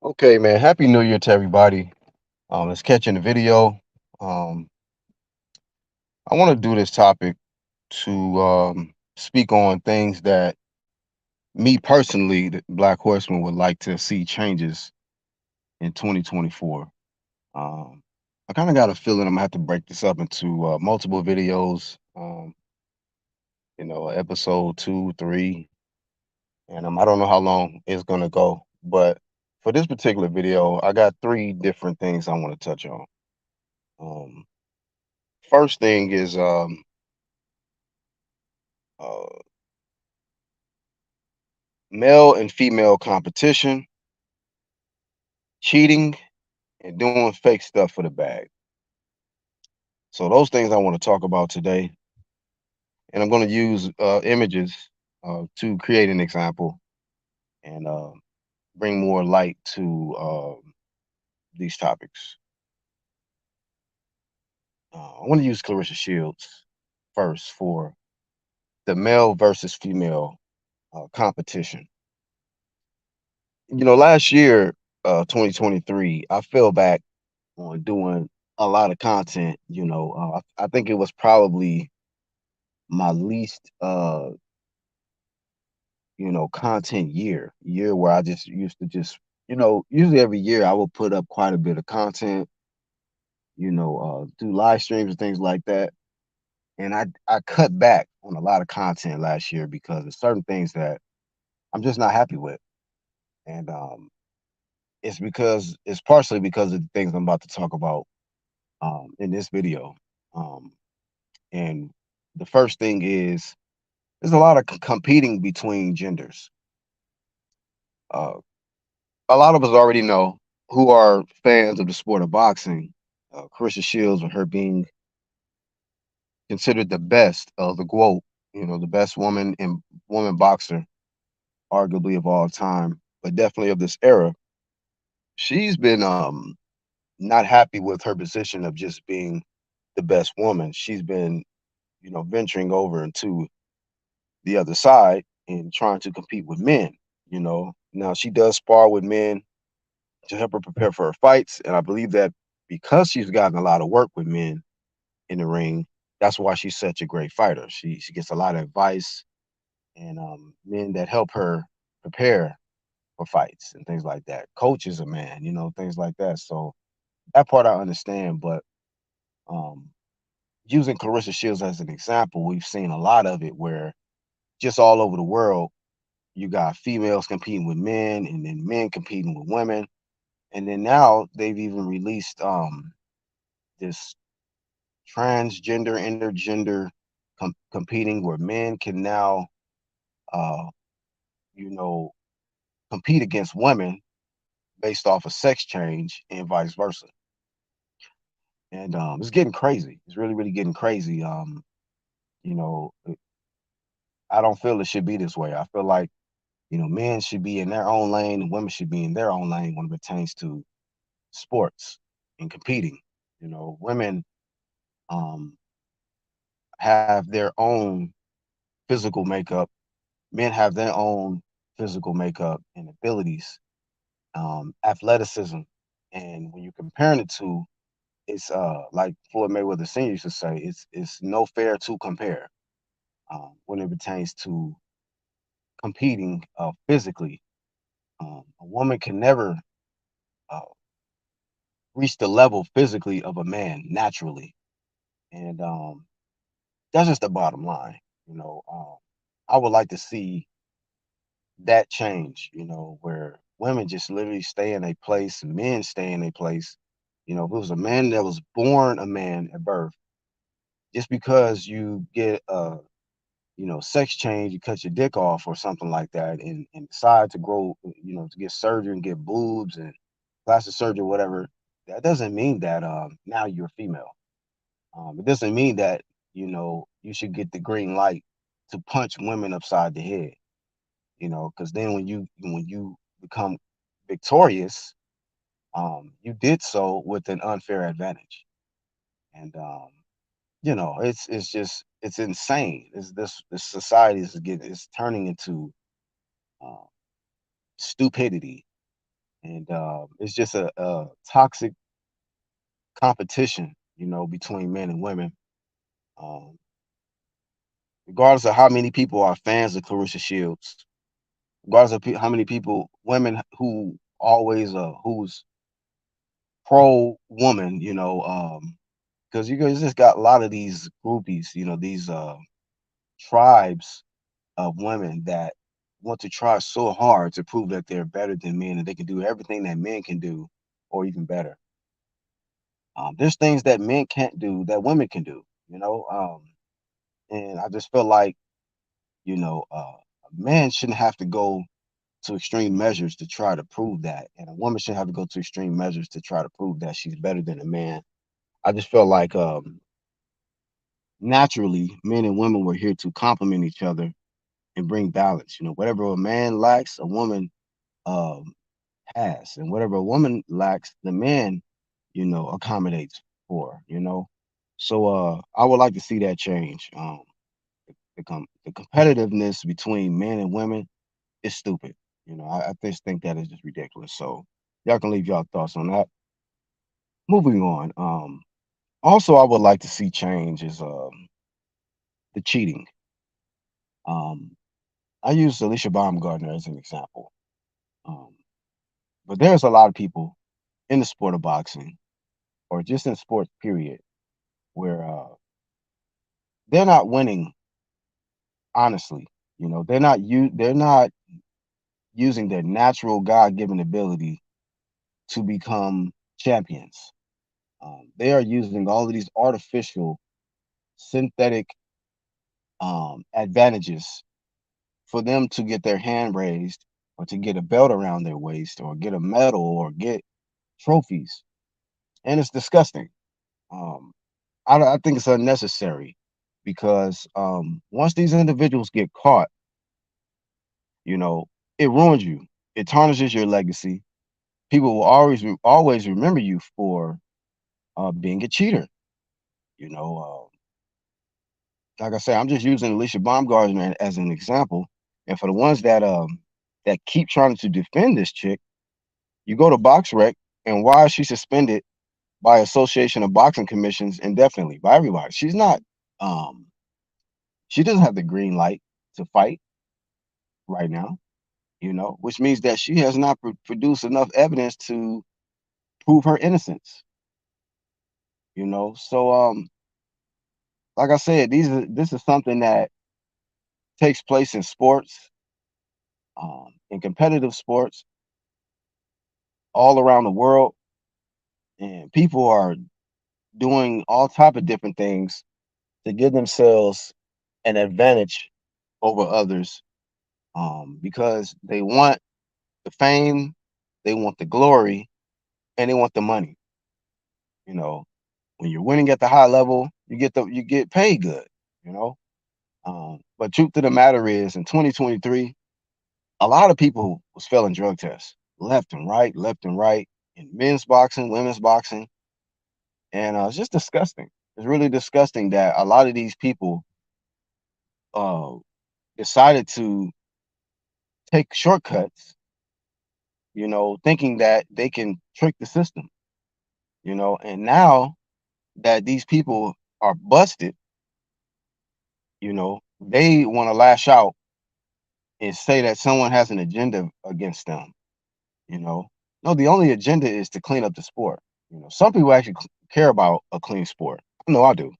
Okay, man. Happy New Year to everybody. Let's catch in the video. Um, I want to do this topic to speak on things that me personally, the Black Horseman, would like to see changes in 2024. Um, I kind of got a feeling I'm gonna have to break this up into multiple videos. Episode two, three, and I don't know how long it's gonna go, but for this particular video, I got three different things I want to touch on. Um, First thing is uh, male and female competition, cheating, and doing fake stuff for the bag. So those things I want to talk about today, and I'm going to use images to create an example and bring more light to these topics. I want to use Clarissa Shields first for the male versus female competition. Last year, 2023, I fell back on doing a lot of content. I think it was probably my least content year where I just used to just usually every year I will put up quite a bit of content, do live streams and things like that. And I cut back on a lot of content last year because there's certain things that I'm just not happy with. And it's partially because of the things I'm about to talk about in this video. Um, and the first thing is there's a lot of competing between genders. Uh, a lot of us already know who are fans of the sport of boxing. Carissa Shields, with her being considered the best of the GWOAT, the best woman boxer, arguably of all time, but definitely of this era. She's been not happy with her position of just being the best woman. She's been, venturing over into the other side and trying to compete with men. Now she does spar with men to help her prepare for her fights. And I believe that because she's gotten a lot of work with men in the ring, that's why she's such a great fighter. She gets a lot of advice and men that help her prepare for fights and things like that. Coaches a man, things like that. So that part I understand, but um, using Clarissa Shields as an example, we've seen a lot of it where just all over the world, you got females competing with men and then men competing with women. And then now they've even released this transgender, intergender competing where men can now, uh, you know, compete against women based off of sex change and vice versa. And it's getting crazy. It's really, really getting crazy. You know, I don't feel it should be this way. I feel like, men should be in their own lane and women should be in their own lane when it pertains to sports and competing. Women um, have their own physical makeup. Men have their own physical makeup and abilities, athleticism, and when you're comparing the two, it's like Floyd Mayweather Sr. used to say, it's no fair to compare when it pertains to competing physically. A woman can never uh, reach the level physically of a man naturally, and that's just the bottom line. I would like to see that change, where women just literally stay in a place, men stay in a place. If it was a man that was born a man at birth, just because you get a, sex change, you cut your dick off or something like that, and decide to grow, to get surgery and get boobs and plastic surgery, whatever, that doesn't mean that now you're female. It doesn't mean that, you should get the green light to punch women upside the head, because then when you become victorious, you did so with an unfair advantage, and it's insane. This society is turning into uh, stupidity, and it's just a toxic competition, between men and women. Um, Regardless of how many people are fans of Clarissa Shields, regardless of how many people, women who always who's pro woman, because you guys just got a lot of these groupies, these tribes of women that want to try so hard to prove that they're better than men and they can do everything that men can do or even better. There's things that men can't do that women can do, and I just feel like, a man shouldn't have to go to extreme measures to try to prove that, and a woman shouldn't have to go to extreme measures to try to prove that she's better than a man. I just feel like naturally, men and women were here to complement each other and bring balance. Whatever a man lacks, a woman um, has, and whatever a woman lacks, the man, accommodates for. So I would like to see that change. The competitiveness between men and women is stupid. I just think that is just ridiculous. So y'all can leave y'all thoughts on that. Moving on. Also, I would like to see change is the cheating. Um, I use Alicia Baumgartner as an example. Um, but there's a lot of people in the sport of boxing or just in sports period where they're not winning honestly. They're not using their natural God-given ability to become champions. They are using all of these artificial synthetic advantages for them to get their hand raised or to get a belt around their waist or get a medal or get trophies. And it's disgusting. Um, I think it's unnecessary because once these individuals get caught, you know, it ruins you. It tarnishes your legacy. People will always remember you for being a cheater. You know, like I said, I'm just using Alicia Baumgartner as an example. And for the ones that keep trying to defend this chick, you go to BoxRec, and why is she suspended by Association of Boxing Commissions indefinitely by everybody? Um she doesn't have the green light to fight right now, which means that she has not produced enough evidence to prove her innocence. So like I said, this is something that takes place in sports, in competitive sports all around the world, and people are doing all type of different things to give themselves an advantage over others, because they want the fame, they want the glory, and they want the money. You know, when you're winning at the high level, you get paid good. You know, but truth of the matter is, in 2023, a lot of people was failing drug tests left and right, in men's boxing, women's boxing, and it's just disgusting. It's really disgusting that a lot of these people uh, decided to take shortcuts, thinking that they can trick the system, and now that these people are busted, they want to lash out and say that someone has an agenda against them, you know. No, the only agenda is to clean up the sport. Some people actually care about a clean sport. I know I do.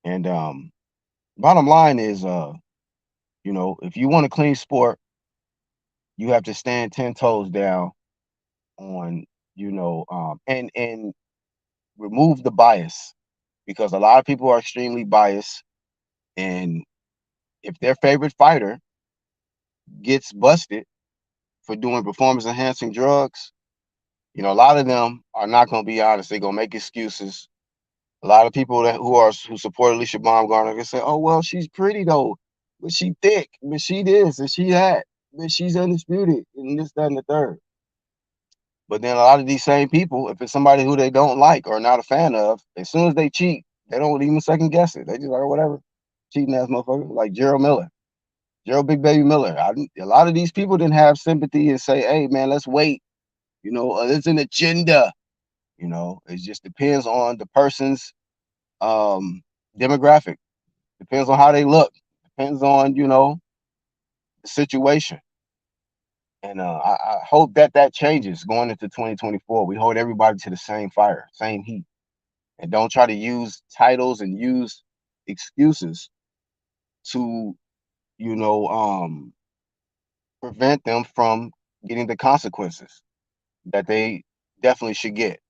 And bottom line is, if you want a clean sport, you have to stand 10 toes down on, and remove the bias, because a lot of people are extremely biased, and if their favorite fighter gets busted for doing performance enhancing drugs, a lot of them are not going to be honest. They're going to make excuses. A lot of people who support Alicia Baumgartner can say, "Oh well, she's pretty though, but she thick, but she this and she that, but she's undisputed and this, that, and the third." But then a lot of these same people, if it's somebody who they don't like or not a fan of, as soon as they cheat, they don't even second guess it. They just like, "Oh, whatever, cheating ass motherfucker," like Gerald Miller. Gerald Big Baby Miller. A lot of these people didn't have sympathy and say, "Hey, man, let's wait. It's an agenda. It just depends on the person's um, demographic. Depends on how they look. Depends on the situation. And I hope that changes going into 2024. We hold everybody to the same fire, same heat, and don't try to use titles and use excuses to you know prevent them from getting the consequences that they definitely should get.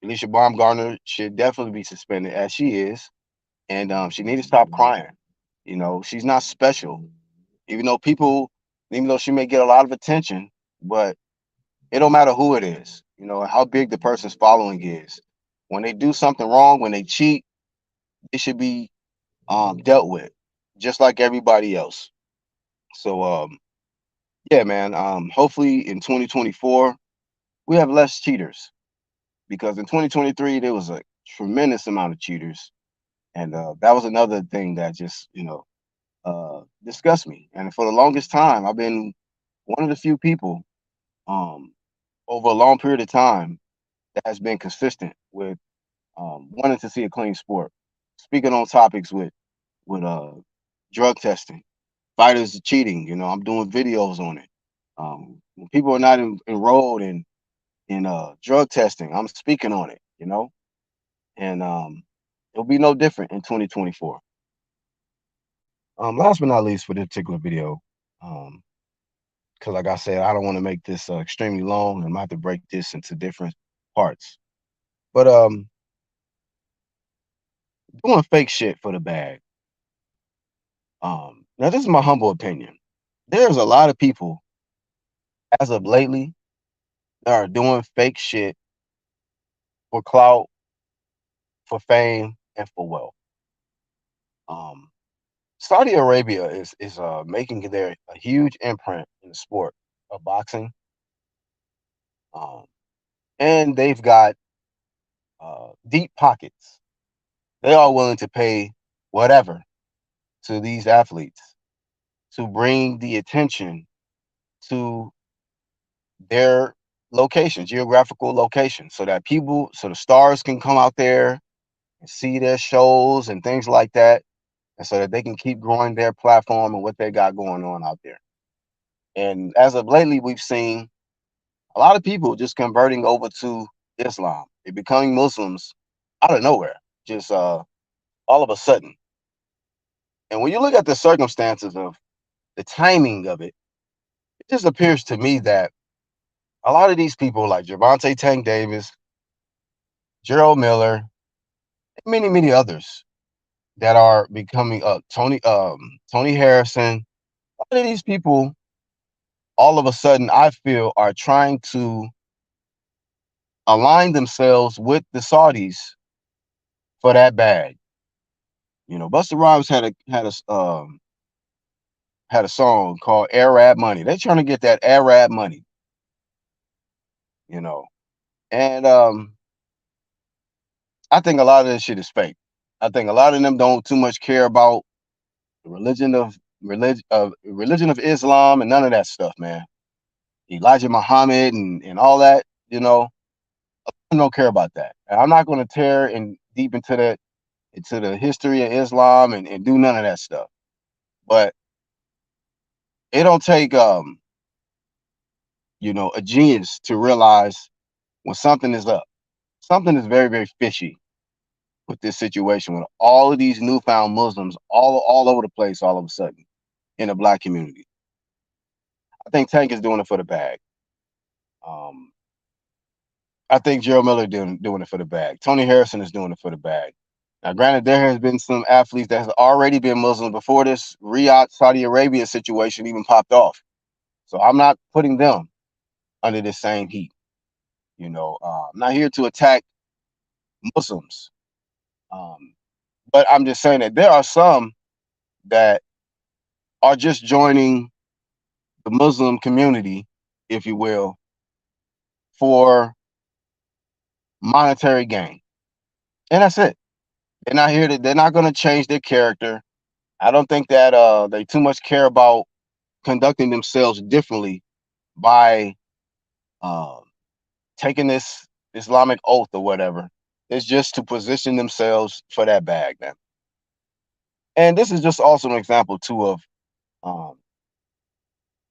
Alicia Baumgartner should definitely be suspended, as she is, and she needs to stop crying. She's not special, even though even though she may get a lot of attention, but it don't matter who it is, how big the person's following is. When they do something wrong, when they cheat, it should be dealt with, just like everybody else. So, yeah, man. Hopefully in 2024 we have less cheaters because in 2023 there was a tremendous amount of cheaters, and that was another thing that just disgust me. And for the longest time, I've been one of the few people um, over a long period of time that has been consistent with wanting to see a clean sport. Speaking on topics with drug testing, fighters cheating. I'm doing videos on it. When people are not enrolled in drug testing, I'm speaking on it. And it'll be no different in 2024. Last but not least, for this particular video, um, because like I said, I don't want to make this extremely long. I'm gonna have to break this into different parts. But doing fake shit for the bag. Now this is my humble opinion. There's a lot of people as of lately that are doing fake shit for clout, for fame, and for wealth. Um, Saudi Arabia is making their a huge imprint in the sport of boxing, um, and they've got deep pockets. They are willing to pay whatever to these athletes to bring the attention to their location, geographical location, so the stars can come out there and see their shows and things like that, and so that they can keep growing their platform and what they got going on out there. And as of lately, we've seen a lot of people just converting over to Islam. They're becoming Muslims out of nowhere, just all of a sudden. And when you look at the circumstances of the timing of it, it just appears to me that a lot of these people, like Gervonta Tank Davis, Gerald Miller, and many, many others that are becoming Tony Harrison, a lot of these people, all of a sudden, I feel, are trying to align themselves with the Saudis for that bag. Busta Rhymes had a song called Arab Money. They're trying to get that Arab money, you know. And I think a lot of this shit is fake. I think a lot of them don't too much care about the religion of Islam and none of that stuff, man. Elijah Muhammad and all that, I don't care about that. And I'm not going to tear in deep into the history of Islam and do none of that stuff. But it don't take a genius to realize when something is up. Something is very, very fishy with this situation with all of these newfound Muslims all over the place all of a sudden in the black community. I think Tank is doing it for the bag. Um, I think Gerald Miller doing it for the bag. Tony Harrison is doing it for the bag. Now, granted, there has been some athletes that has already been Muslim before this Riyadh, Saudi Arabia situation even popped off. So I'm not putting them under the same heat. I'm not here to attack Muslims, but I'm just saying that there are some that are just joining the Muslim community, if you will, for monetary gain, and that's it. They're not going to change their character. I don't think that they too much care about conducting themselves differently by taking this Islamic oath or whatever. It's just to position themselves for that bag, man. And this is just also an example too of um,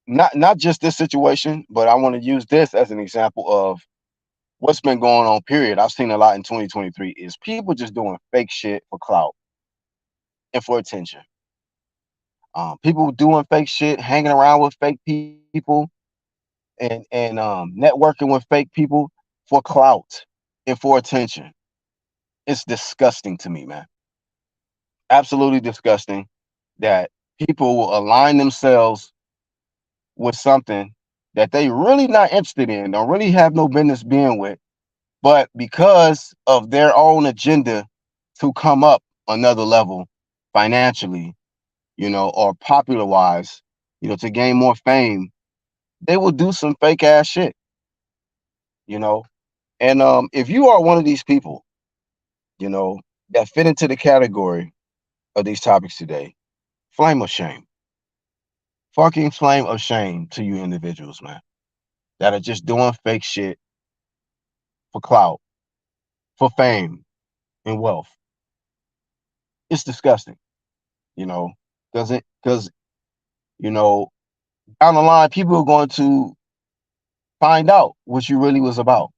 not just this situation, but I want to use this as an example of what's been going on. Period. I've seen a lot in 2023 is people just doing fake shit for clout and for attention. People doing fake shit, hanging around with fake people, and networking with fake people for clout and for attention. It's disgusting to me, man. Absolutely disgusting that people will align themselves with something that they really not interested in, don't really have no business being with, but because of their own agenda to come up another level financially, or popular wise, to gain more fame, they will do some fake ass shit, you know. And if you are one of these people, you know, that fit into the category of these topics today, flame of shame. Fucking flame of shame to you individuals, man, that are just doing fake shit for clout, for fame and wealth. It's disgusting, you know, because you know, down the line, people are going to find out what you really was about,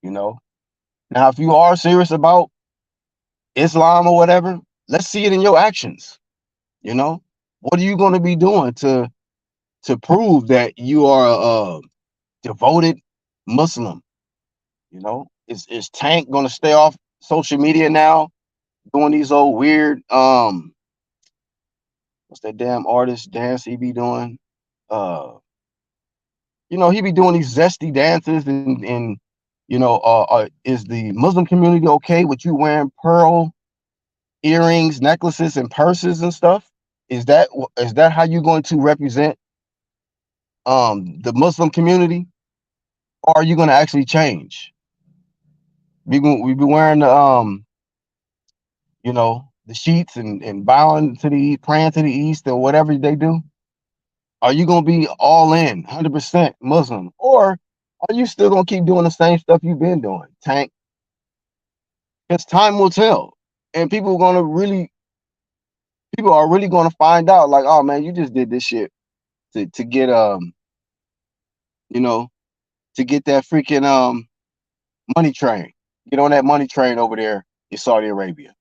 you know. Now, if you are serious about Islam or whatever, let's see it in your actions, you know. What are you going to be doing to prove that you are a devoted Muslim? You know, is Tank going to stay off social media now, doing these old weird what's that damn artist dance he be doing? Uh, he be doing these zesty dances and is the Muslim community okay with you wearing pearl earrings, necklaces, and purses and stuff? Is that how you're going to represent the Muslim community, or are you going to actually change? We be wearing the sheets and bowing to the praying to the east or whatever they do. Are you gonna be all in 100% Muslim, or are you still gonna keep doing the same stuff you've been doing, Tank? Because time will tell, and people are really gonna find out. Like, oh man, you just did this shit to get you know, to get that freaking money train. Get on that money train over there in Saudi Arabia.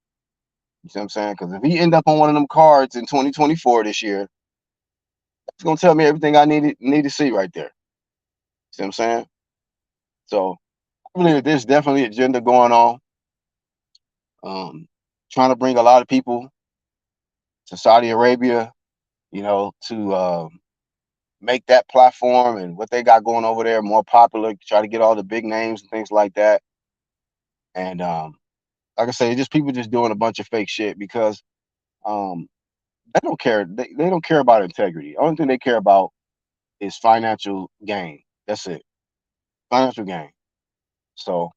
You see what I'm saying? Because if he end up on one of them cards in 2024 this year, it's gonna tell me everything I need to see right there. See what I'm saying? So I believe that there's definitely agenda going on. Um, Trying to bring a lot of people to Saudi Arabia, to make that platform and what they got going over there more popular. Try to get all the big names and things like that. And like I say, just people just doing a bunch of fake shit because um, they don't care. They don't care about integrity. The only thing they care about is financial gain. That's it. Financial gain. So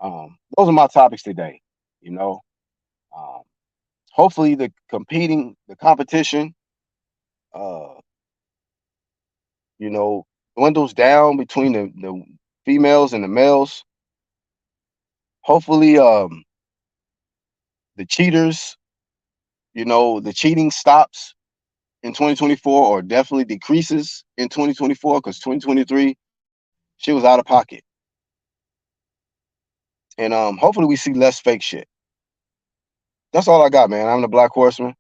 those are my topics today. You know, um, hopefully the competition, uh, dwindles down between the females and the males. Hopefully, the cheaters, the cheating stops in 2024 or definitely decreases in 2024 because 2023 shit was out of pocket. And hopefully we see less fake shit. That's all I got, man. I'm the Black Horseman.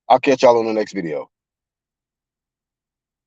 I'll catch y'all on the next video.